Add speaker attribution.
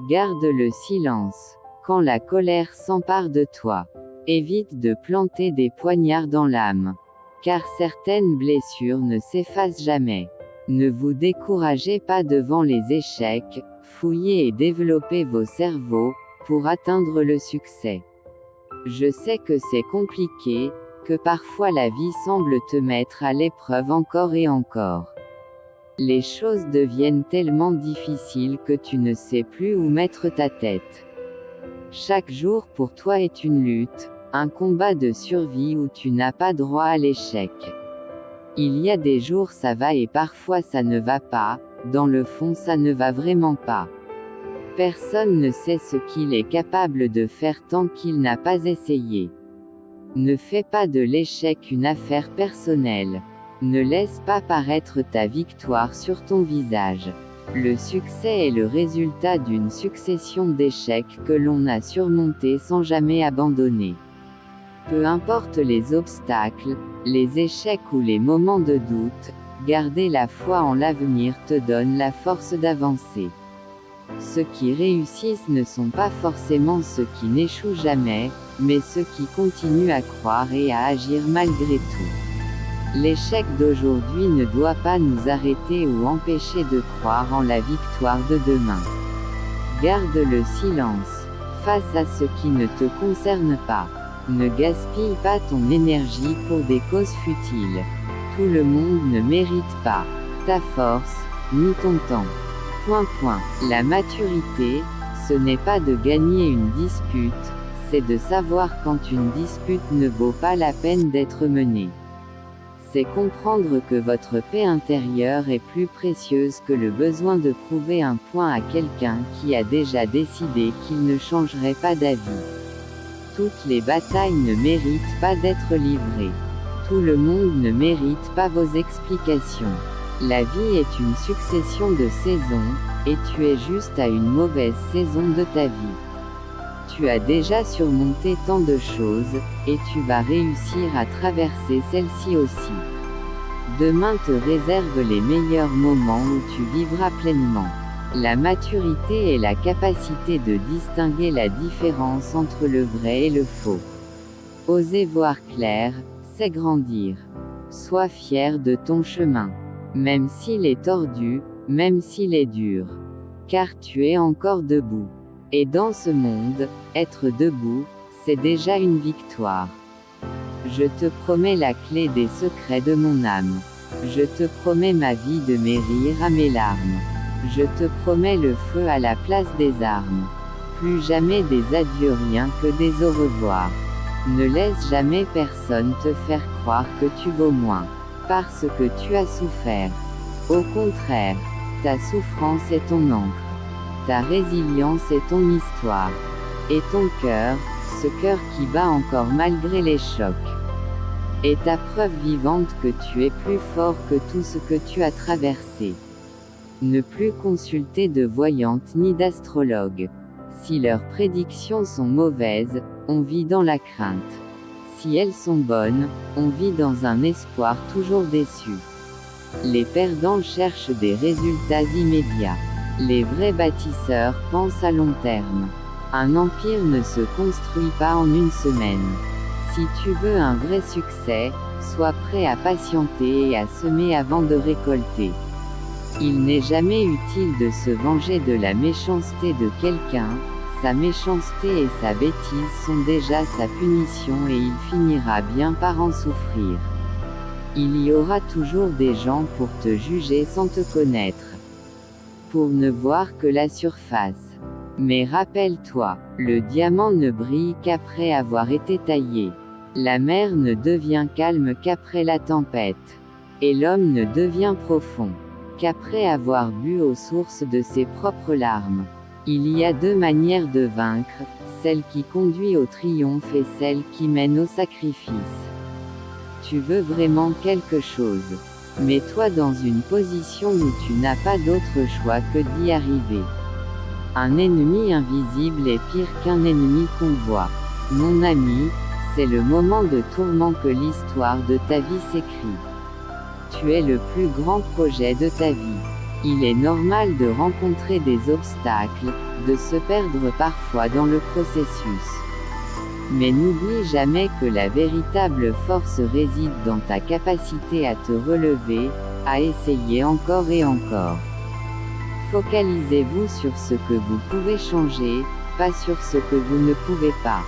Speaker 1: Garde le silence. Quand la colère s'empare de toi, évite de planter des poignards dans l'âme. Car certaines blessures ne s'effacent jamais. Ne vous découragez pas devant les échecs, fouillez et développez vos cerveaux, pour atteindre le succès. Je sais que c'est compliqué, que parfois la vie semble te mettre à l'épreuve encore et encore. Les choses deviennent tellement difficiles que tu ne sais plus où mettre ta tête. Chaque jour pour toi est une lutte, un combat de survie où tu n'as pas droit à l'échec. Il y a des jours ça va et parfois ça ne va pas, dans le fond ça ne va vraiment pas. Personne ne sait ce qu'il est capable de faire tant qu'il n'a pas essayé. Ne fais pas de l'échec une affaire personnelle. Ne laisse pas paraître ta victoire sur ton visage. Le succès est le résultat d'une succession d'échecs que l'on a surmontés sans jamais abandonner. Peu importe les obstacles, les échecs ou les moments de doute, garder la foi en l'avenir te donne la force d'avancer. Ceux qui réussissent ne sont pas forcément ceux qui n'échouent jamais, mais ceux qui continuent à croire et à agir malgré tout. L'échec d'aujourd'hui ne doit pas nous arrêter ou empêcher de croire en la victoire de demain. Garde le silence. Face à ce qui ne te concerne pas. Ne gaspille pas ton énergie pour des causes futiles. Tout le monde ne mérite pas ta force, ni ton temps. La maturité, ce n'est pas de gagner une dispute, c'est de savoir quand une dispute ne vaut pas la peine d'être menée. C'est comprendre que votre paix intérieure est plus précieuse que le besoin de prouver un point à quelqu'un qui a déjà décidé qu'il ne changerait pas d'avis. Toutes les batailles ne méritent pas d'être livrées. Tout le monde ne mérite pas vos explications. La vie est une succession de saisons, et tu es juste à une mauvaise saison de ta vie. Tu as déjà surmonté tant de choses, et tu vas réussir à traverser celle-ci aussi. Demain te réserve les meilleurs moments où tu vivras pleinement. La maturité est la capacité de distinguer la différence entre le vrai et le faux. Oser voir clair, c'est grandir. Sois fier de ton chemin. Même s'il est tordu, même s'il est dur. Car tu es encore debout. Et dans ce monde, être debout, c'est déjà une victoire. Je te promets la clé des secrets de mon âme. Je te promets ma vie de mes rires à mes larmes. Je te promets le feu à la place des armes. Plus jamais des adieux, rien que des au revoir. Ne laisse jamais personne te faire croire que tu vaux moins, parce que tu as souffert. Au contraire, ta souffrance est ton encre. Ta résilience est ton histoire. Et ton cœur, ce cœur qui bat encore malgré les chocs, est ta preuve vivante que tu es plus fort que tout ce que tu as traversé. Ne plus consulter de voyantes ni d'astrologues. Si leurs prédictions sont mauvaises, on vit dans la crainte. Si elles sont bonnes, on vit dans un espoir toujours déçu. Les perdants cherchent des résultats immédiats. Les vrais bâtisseurs pensent à long terme. Un empire ne se construit pas en une semaine. Si tu veux un vrai succès, sois prêt à patienter et à semer avant de récolter. Il n'est jamais utile de se venger de la méchanceté de quelqu'un, sa méchanceté et sa bêtise sont déjà sa punition et il finira bien par en souffrir. Il y aura toujours des gens pour te juger sans te connaître, pour ne voir que la surface. Mais rappelle-toi, le diamant ne brille qu'après avoir été taillé. La mer ne devient calme qu'après la tempête. Et l'homme ne devient profond qu'après avoir bu aux sources de ses propres larmes. Il y a deux manières de vaincre, celle qui conduit au triomphe et celle qui mène au sacrifice. Tu veux vraiment quelque chose. Mets-toi dans une position où tu n'as pas d'autre choix que d'y arriver. Un ennemi invisible est pire qu'un ennemi qu'on voit. Mon ami, c'est le moment de tourment que l'histoire de ta vie s'écrit. Tu es le plus grand projet de ta vie. Il est normal de rencontrer des obstacles, de se perdre parfois dans le processus. Mais n'oublie jamais que la véritable force réside dans ta capacité à te relever, à essayer encore et encore. Focalisez-vous sur ce que vous pouvez changer, pas sur ce que vous ne pouvez pas.